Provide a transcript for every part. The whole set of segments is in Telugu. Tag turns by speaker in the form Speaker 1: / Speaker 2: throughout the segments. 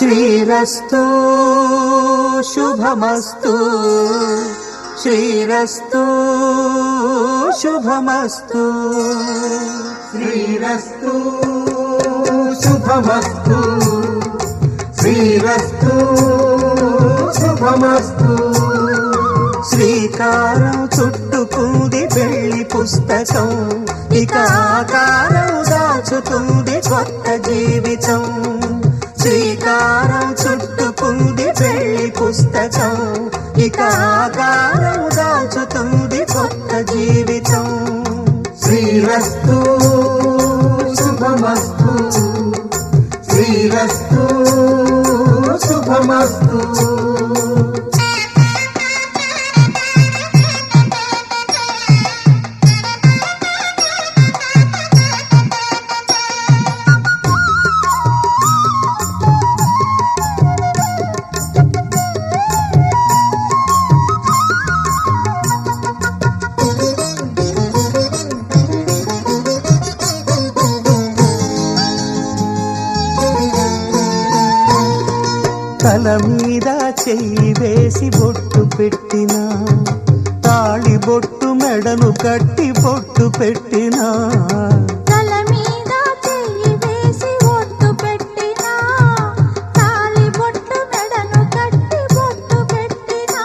Speaker 1: శ్రీరస్తు శుభమస్తు శ్రీరస్తు శుభమస్తు
Speaker 2: శ్రీరస్తు శుభమస్తు శ్రీరస్తు శుభమస్తు.
Speaker 1: శ్రీకారం చుట్టుకుంది పెళ్లి పుస్తకం, ఇక ఆకారం దాచుతుంది కొత్త జీవితం. శ్రీకారం చుట్టుకుంది పెళ్లి పుస్తకం, ఇక ఆకారం దాచుతుంది కొత్త జీవితం.
Speaker 2: శ్రీరస్తు శుభమస్తు శ్రీరస్తు శుభమస్తు.
Speaker 1: తల మీద చెయ్యి వేసి బొట్టు పెట్టినా, తాళి బొట్టు మెడను కట్టి బొట్టు పెట్టినా.
Speaker 3: తల మీద చెయ్యి వేసి బొట్టు పెట్టినా, తాళి బొట్టు మెడను కట్టి బొట్టు పెట్టినా.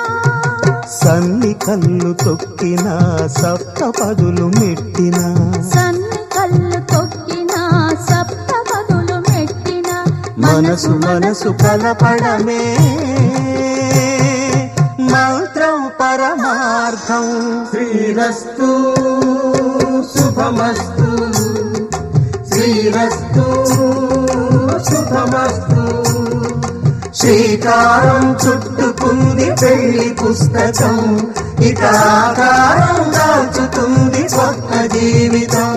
Speaker 1: సన్ని కళ్ళు తొక్కినా, సప్త పదులు మెట్టినా.
Speaker 3: సన్ని కళ్ళు తొక్కినా, సప్త పదులు మెట్టినా.
Speaker 1: మనసు మనసు కలపడమే మంత్రం పరమార్థం.
Speaker 2: శ్రీరస్తు శుభమస్తు శ్రీరస్తు శుభమస్తు.
Speaker 1: శ్రీకారం చుట్టుకుంది పెళ్లి పుస్తకం, ఇక ఆకారం దాచుతుంది కొత్త జీవితం.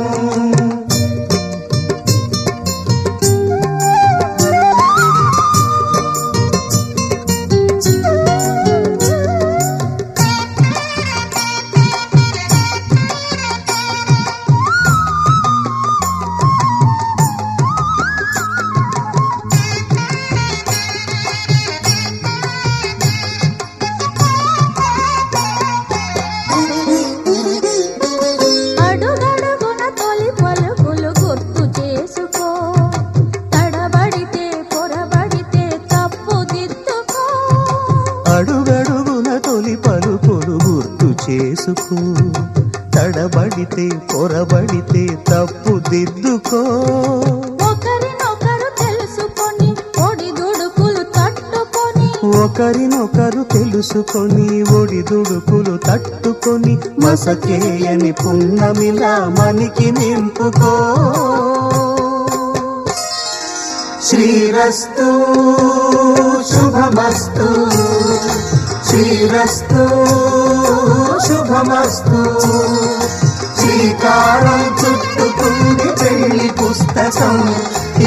Speaker 3: అడుగడుగున తొలి పలుకులు గుర్తు చేసుకో, తడబడితే పొరబడితే తప్పు దిద్దుకో.
Speaker 1: అడుగడుగున తొలి పలుకులు గుర్తు చేసుకో, తడబడితే పొరబడితే తప్పు దిద్దుకో.
Speaker 3: ఒకరినొకరు తెలుసుకొని ఒడిదుడుకులు తట్టుకొని,
Speaker 1: ఒకరినొకరు తెలుసుకొని ఒడిదుడుకులు తట్టుకొని, మసకేయని పున్నమిలా మనికి నింపుకో. శ్రీరస్తు శుభమస్తు శ్రీరస్తు శుభమస్తు. శ్రీకారం చుట్టుకుంది పెళ్లి పుస్తకం,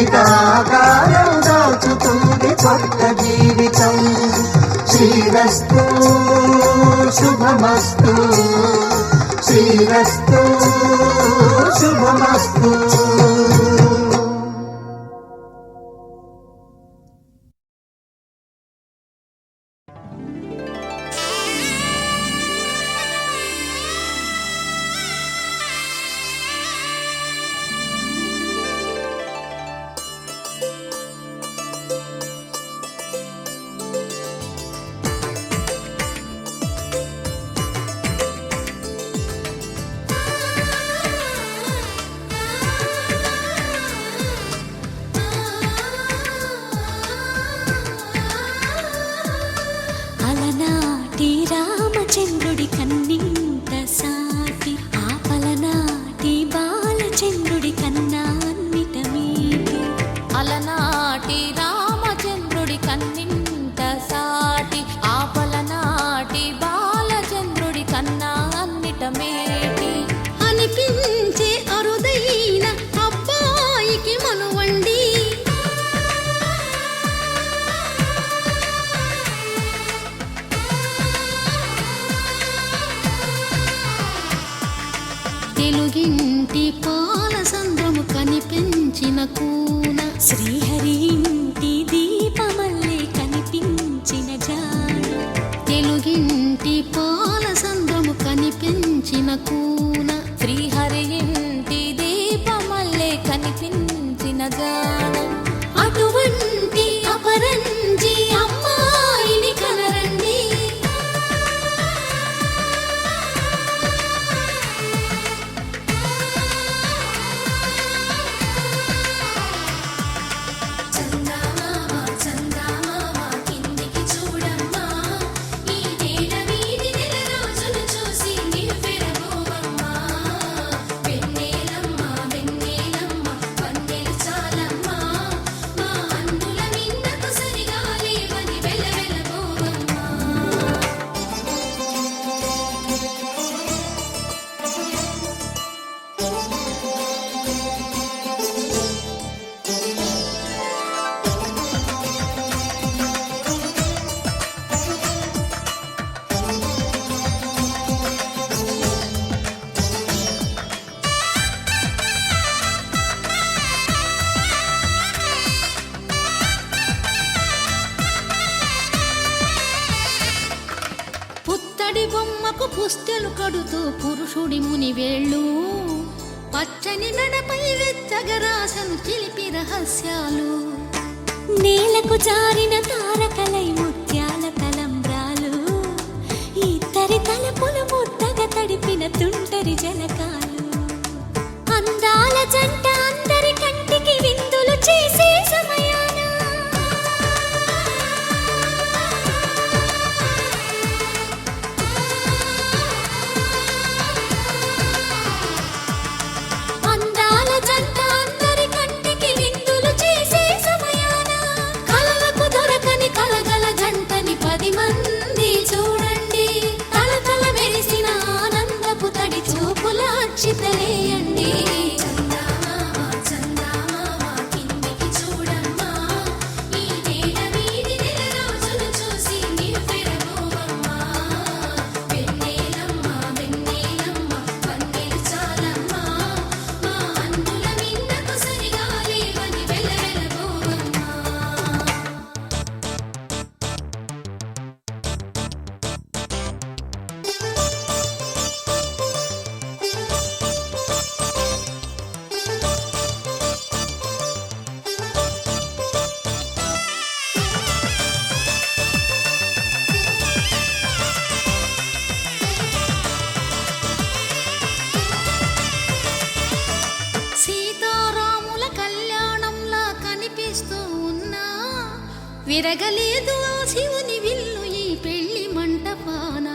Speaker 1: ఇక ఆకారం దాచుతుంది కొత్త జీవితం. శ్రీరస్తు శుభమస్తు శ్రీరస్తు శుభమస్తు.
Speaker 4: అలనాటి రామచంద్రుడి కన్నింత సాటి, ఆపలనాటి బాలచంద్రుడి కన్నా అన్నిట మీటి.
Speaker 5: అలనాటి రామచంద్రుడి కన్నింత సాటి, ఆపలనాటి బాలచంద్రుడి కన్నా అన్నిట మేటి.
Speaker 4: అనిపించే అరుదైన అబ్బాయికి మనువండి, తెలుగింటి పాలసంద్రము కనిపించిన కూన, శ్రీహరి ఇంటి దీపమ కూన
Speaker 5: శ్రీహరి ఇంటి దీపమల్లే కనిపించిన జాన
Speaker 4: అటువంటి అపరంజి అమ్మాయిని కనరండి. చందమామ చందమామ కిందికి చూడమ్మా, ఈ నేల వీధి నెల రోజులు చూసి నివ్వెరబోవమ్మా. వెన్నెలమ్మ వెన్నెలమ్మ వన్నెలు చాలమ్మా, మా అందుల మిన్నకు సరిగా లేవని వెలవెలబోవమ్మా. పుత్తడి బొమ్మకు పుస్తెలు కడుతూ పురుషుడి ముని వేళ్ళు, పచ్చని మెడపై వెచ్చగరాసను చిలిపి రహస్యాలు.
Speaker 3: నేలకు జారిన తారకలై ముత్యాల తలంబ్రాలు, ఇద్దరి తలపులు ముద్దగా తడిపిన తుంటరి జలకాలు. అందాల జంట అందరి కంటికి విందులు చేసే సమయాన అందాల జంట అందరి కంటికి విందులు చేసే సమయాన కలలకు దొరకని కలగల జంటని 10 మంది చూడండి. తలతల మెరిసిన ఆనందపు తడి చూపుల అక్షితలేయండి. చందమామ చందమామ కిందికి చూడమ్మా, ఈ నేల వీధి నెల రోజులు చూసి నివ్వెరబోవమ్మా. వెన్నెలమ్మ వెన్నెలమ్మ వన్నెలు చాలమ్మా, మా అందుల మిన్నకు సరిగా లేవని వెలవెలబోవమ్మా. సీతారాముల కళ్యాణంలా కనిపిస్తూ ఉన్నా, విరగలేదు ఆ శివుని విల్లు ఈ పెళ్లి మంటపాన.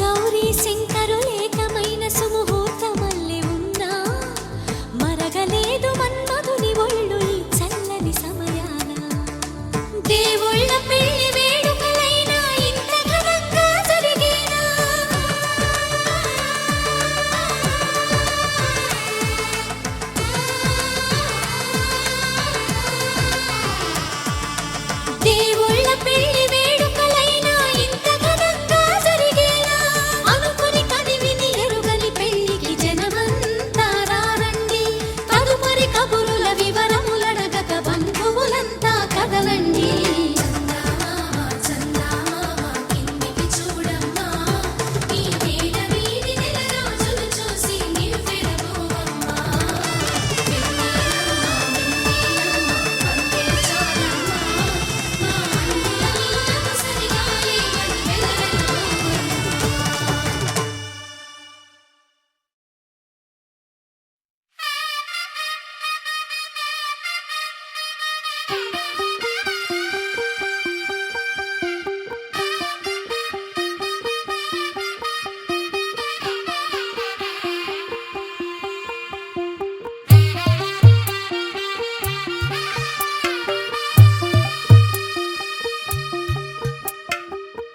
Speaker 3: గౌరీ శంకరులేకమైన సుముహూర్తమల్లె ఉన్నా, మరగలేదు మన్మధుని ఒళ్ళు ఈ చల్లని సమయాన. దేవుళ్ళ పెళ్లి వేడుకలైనా ఇంత ఘనంగా జరిగేనా? దేవుళ్ళ పెళ్లి వేడుకలైనా ఇంత ఘనంగా జరిగేలా, అనుకుని కదివిని ఎరుగని పెళ్లికి జనమంతా రారండి. తదుపరి కబురుల వివరములడగక బంధువులంతా కదలండి. చందమామ చందమామ కిందికి చూడమ్మా, ఈ నేల వీధి నెల రోజులు చూసి నివ్వెరబోవమ్మా. వెన్నెలమ్మ వెన్నెలమ్మ వన్నెలు చాలమ్మా, మా అందుల మిన్నకు సరిగా లేవని వెలవెలబోవమ్మా.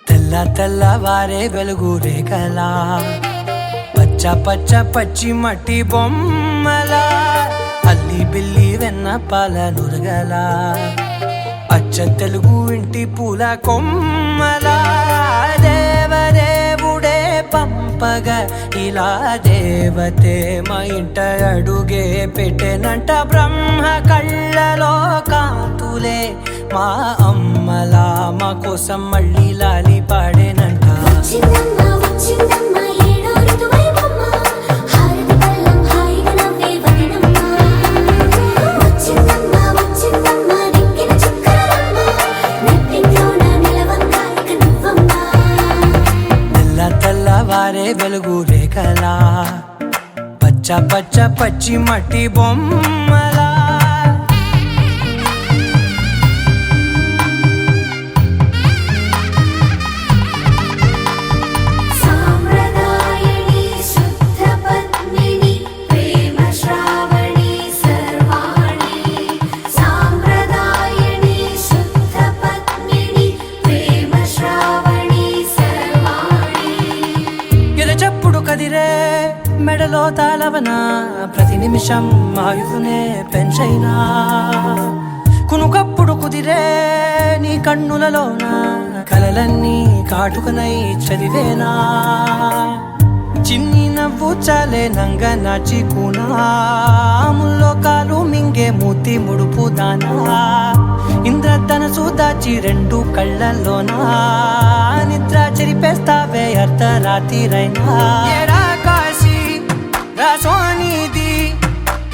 Speaker 2: తెల్ల తెల్లవారే వెలుగు రేఖలా, పచ్చ పచ్చ పచ్చి మట్టి బొమ్మలా, అల్లి బిల్లి వెన్న పాల నురగలా, అచ్చ తెలుగు ఇంటి పూల కొమ్మలా. దేవదేవుడే పంపగా ఇలా దేవతే మా ఇంట అడుగే పెట్టెనంట. బ్రహ్మ కళ్ళలో కాంతులే మా అమ్మలా మా కోసం మళ్ళీ లాలి పాడేనంట.
Speaker 3: వచ్చిందమ్మ వచ్చిందమ్మ ఏడో ఋతువై
Speaker 2: వారే వెలుగు రేఖలా పచ్చ పచ్చ పచ్చి మట్టి బొమ్మలా
Speaker 3: సాంప్రదాయని శుద్ధ పద్మిని ప్రేమ శ్రావణి సర్వాణి సాంప్రదాయని శుద్ధ పద్మిని ప్రేమ శ్రావణి సర్వాణి
Speaker 2: ఎరచప్పుడు కదిరే మెడలో తాళవన ప్రతి నిమిషం ఆయుధునే పెంచైనా కునుకప్పుడు కుదిరే నీ కన్నులలోన కలలన్నీ కాటుకనై చదివేనా చిన్ని నవ్వు చాలే నంగ నాచి కూనాముల్లో కాలు మింగే మూతి ముడుపు దానా ఇంద్రధనసు దాచి రెండు కళ్ళల్లోనా నిద్ర చెరిపేస్తావే అర్ధరాత్రిరైనా ఏరా కాశీ రా సోనిది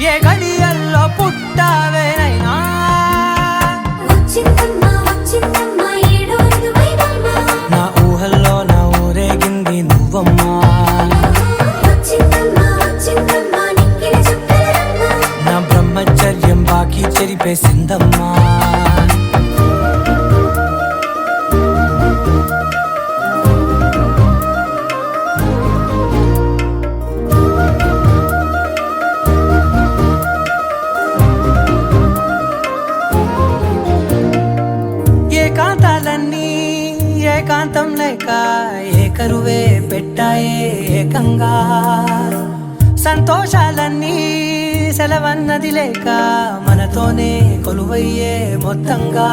Speaker 2: ఏ గడియల్లో పుట్టావేనైనా
Speaker 3: వచ్చిందమ్మా ఏడో ఋతువైవమ్మ
Speaker 2: నా ఊహల్లో నా ఊరేగింది నువ్వమ్మా
Speaker 3: వచ్చిందమ్మా నిక్కిన చుక్కలమ్మ
Speaker 2: నా బ్రహ్మచర్యం బాకీ చెరిపేసిందమ్మా ఏకాంతాలన్నీ ఏకాంతం లేక ఏకరువే పెట్టాయే ఏకంగా సంతోషాలన్నీ సెలవన్నది లేక మనతోనే కొలువయ్యే మొత్తంగా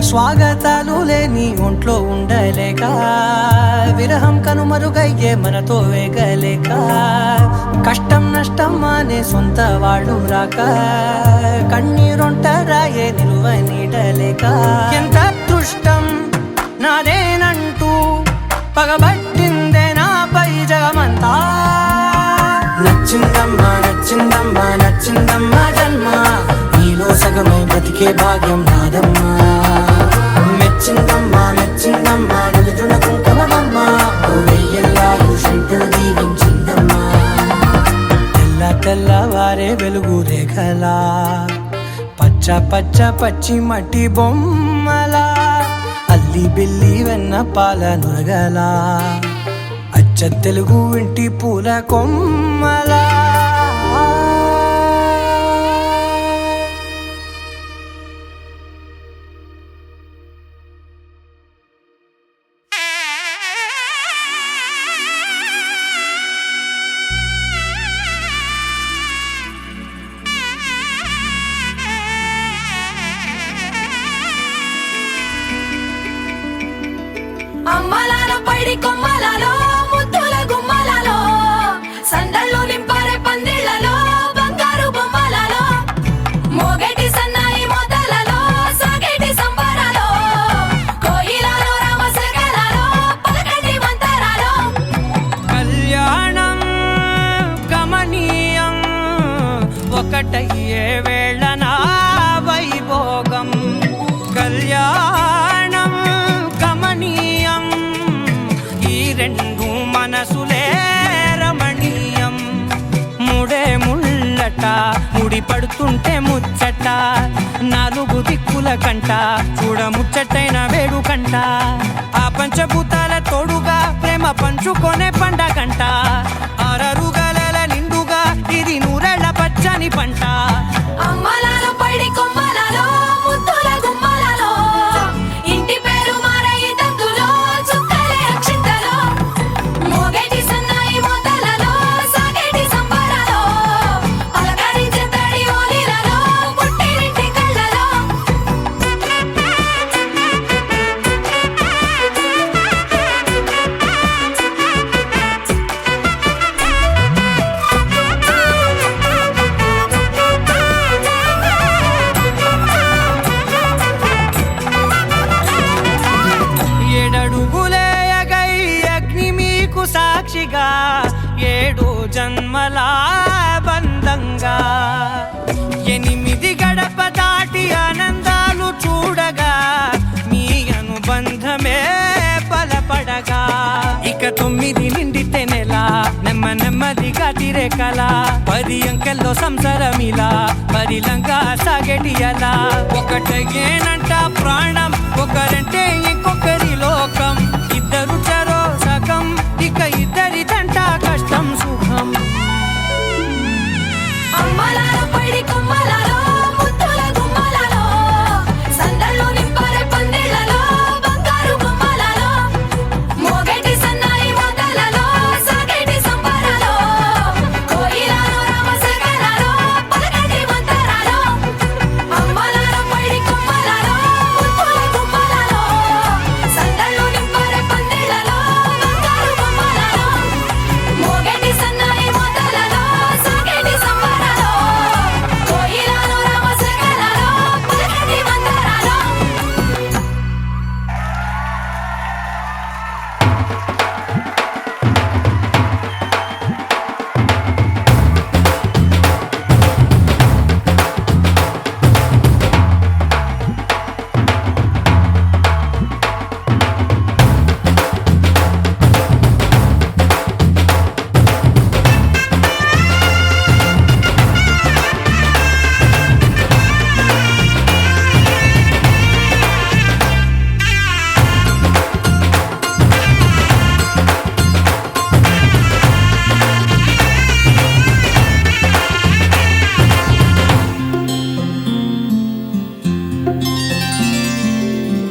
Speaker 2: స్వాగతాలు లేని ఒంట్లో ఉండలేక విరహం కనుమరుగయ్యే మనతో వేగలేక కష్టం నష్టం అనే సొంత వాళ్ళు రాక కన్నీరొంటరాయే నిలువ నీడలేక ఎంత అదృష్టం నాదేనంటూ పగబట్టిందే నాపై జగమంతా నచ్చిందమ్మా నచ్చిందమ్మా నచ్చిందమ్మా జన్మ నీలో సగమై బ్రతికే భాగ్యం నాదమ్మా మెచ్చిందమ్మా మెచ్చిందమ్మా నిలుచున్న కుంకుమమ్మా వెయ్యల్లాలు శంకరు దీవించిందమ్మా తెల్ల తెల్లవారే వెలుగు రేఖలా పచ్చ పచ్చ పచ్చి మట్టి బొమ్మలా అల్లి బిల్లి వెన్న పాల నురగలా అచ్చ తెలుగు ఇంటి పూల కొమ్మలా
Speaker 5: అమ్మలాల పైడి కొమ్మలలో ముద్దుల గుమ్మలలో సందళ్ళు నింపారే పందిళ్లలో బంగారు బొమ్మలలో మోగేటి సన్నాయి మోతలలో సాగేటి సంబరాలో కోయిలలో రామశకలలో పలకండి మంతరాలో
Speaker 2: కళ్యాణం గమనీయం ఒకటయ్యే వేళ నా వైభోగం కళ్యాణం గమనీయం ఈ రెండు మనసులే రమణీయం ముడే ముళ్ళట ముడి పడుతుంటే ముచ్చట నాలుగు దిక్కుల కంట చూడ ముచ్చటైన వేడుకంట ఆ పంచభూతాల తోడుగా ప్రేమ పంచుకొనే పండగంట ఆరరుగల నిండుగా ఇది నూరెళ్ళ పచ్చని పంట
Speaker 5: అమ్మలాల పైడి కొమ్మలలో ముద్దుల గుమ్మలలో ఇంటి పేరు మారయి తందులో చుక్కలే అక్షింతలో మోగేటి సన్నాయి మోతలలో సాగేటి సంబరాలో పలకరించే తడి ఓలిలలో పుట్టినింటి కళ్ళలో
Speaker 2: 9 నిండితే నెల నెమ్మదిగా తీరే కల 10 అంకెల్లో సంసారమిలా పరిలంగా సాగేటి అలా ఒకటేనంట ప్రాణం ఒకరంటే ఇంకొకరి లోకం ఇద్దరు చరో సగం ఇక ఇద్దరి దంట కష్టం సుఖం
Speaker 5: అమ్మలాలో పడి కొమ్మలలో ముద్దుల గుమ్మలలో సందళ్ళు నింపారే పందిళ్ళలో బంగారు గుమ్మలలో మోగేటి సన్నాయి మోతలలో సాగేటి సంబరాలో కోయిలలో రామశకలలో పలకటి మంతరాలో అమ్మలాలో పడి కొమ్మలలో ముద్దుల గుమ్మలలో సందళ్ళు నింపారే పందిళ్ళలో బంగారు గుమ్మలలో మోగేటి సన్నాయి మోతలలో సాగేటి సంబరాలో కోయిలలో రామశకలలో పలకటి మంతరాలో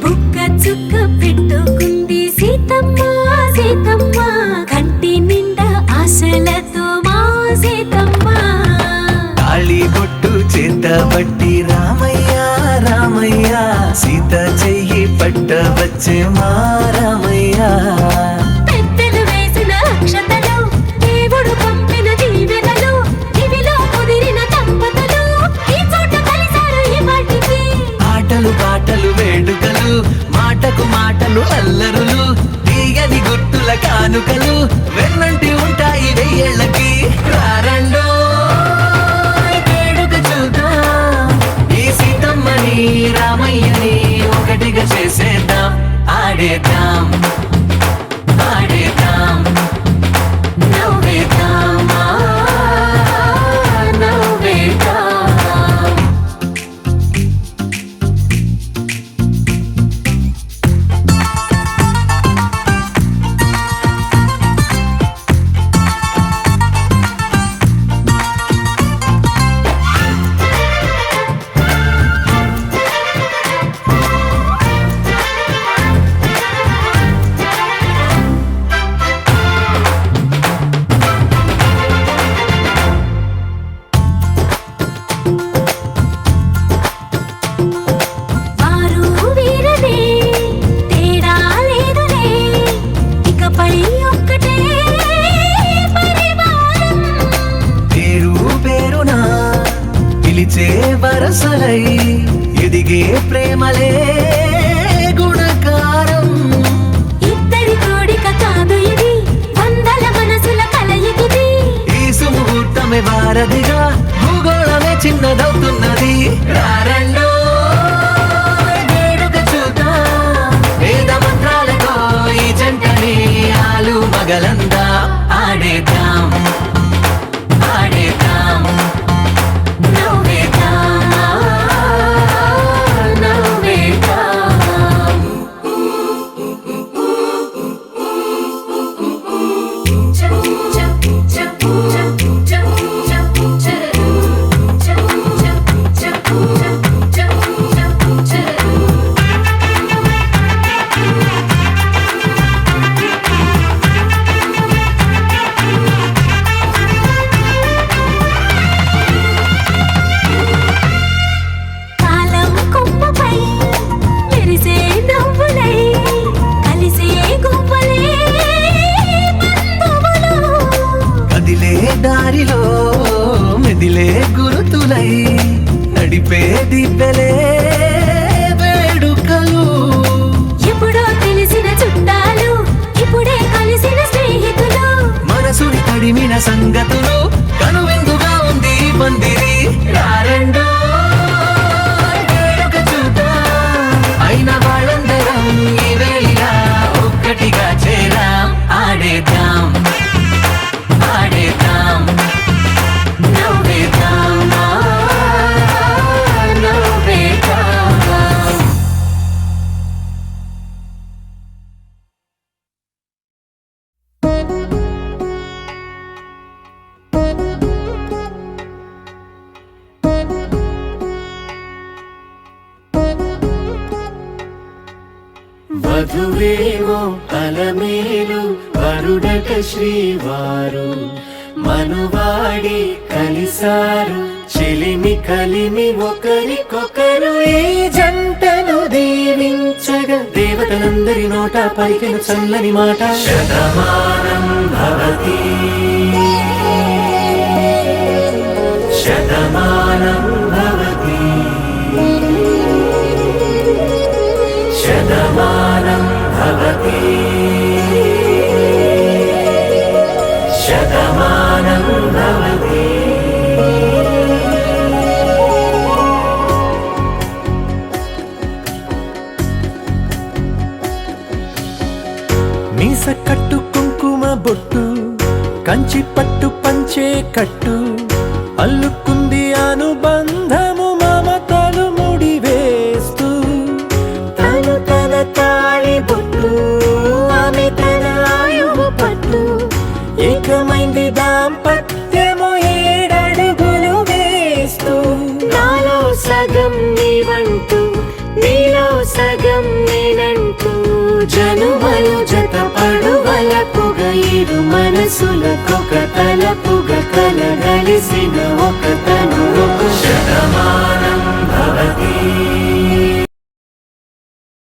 Speaker 3: బుక్క చుక్క పెట్టుకుంది సీతమ్మ సీతమ్మ కంటి నిండా ఆశలతో మా సీతమ్మ
Speaker 1: తాళి బొట్టు చేతబట్టి రామయ్య రామయ్య సీత చెయ్యి పట్ట వచ్చే మా రామయ్య
Speaker 3: పెద్దలు వేసిన అక్షతలు దేవుడు పంపిన దీవెనలు ఇవిలో కుదిరిన దంపతులు ఈ చోట కలిసారు ఈ వాటికి
Speaker 1: ఆటలు పాటలు వేడుకలు మాటకు మాటలు అల్లరులు తీయని గుట్టుల కానుకలు వెన్నంటి ఉంటాయి వెయ్యేళ్ళకి రారండో వేడుక చూద్దాం ఈ సీతమ్మని రామయ్యని ఒకటిగా చేసేద్దాం ఆడేద్దాం ఆడేద్దాం నవ్వేద్దాం నవ్వేద్దాం వధువేమో అలమేలు వరుడట శ్రీవారు మనువాడి కలిసారు చెలిమి కలిమి ఒకరికొకరు ఈ జంటను దీవించగా దేవతలందరి నోట పలికిన చల్లని మాట శతమానం భవతి శతమానం భవతి శతమానం భవతి శతమానం భవతి మీస కట్టు కుంకుమ బొట్టు కంచి పట్టు పంచే కట్టు అల్లుకుంది అనుబంధము మమతలు ముడివేస్తూ తను తన తాళి బొట్టు ఆమె తన ఆయువు పట్టు ఏకమైంది దాంపత్యము 7 అడుగులు వేస్తూ నాలో సగం నీవంటూ నీలో సగం నేనంటూ జనుమలు జత పడువలపుగ 7 మనసులకొక తలపుగ కలగలిసిన ఒక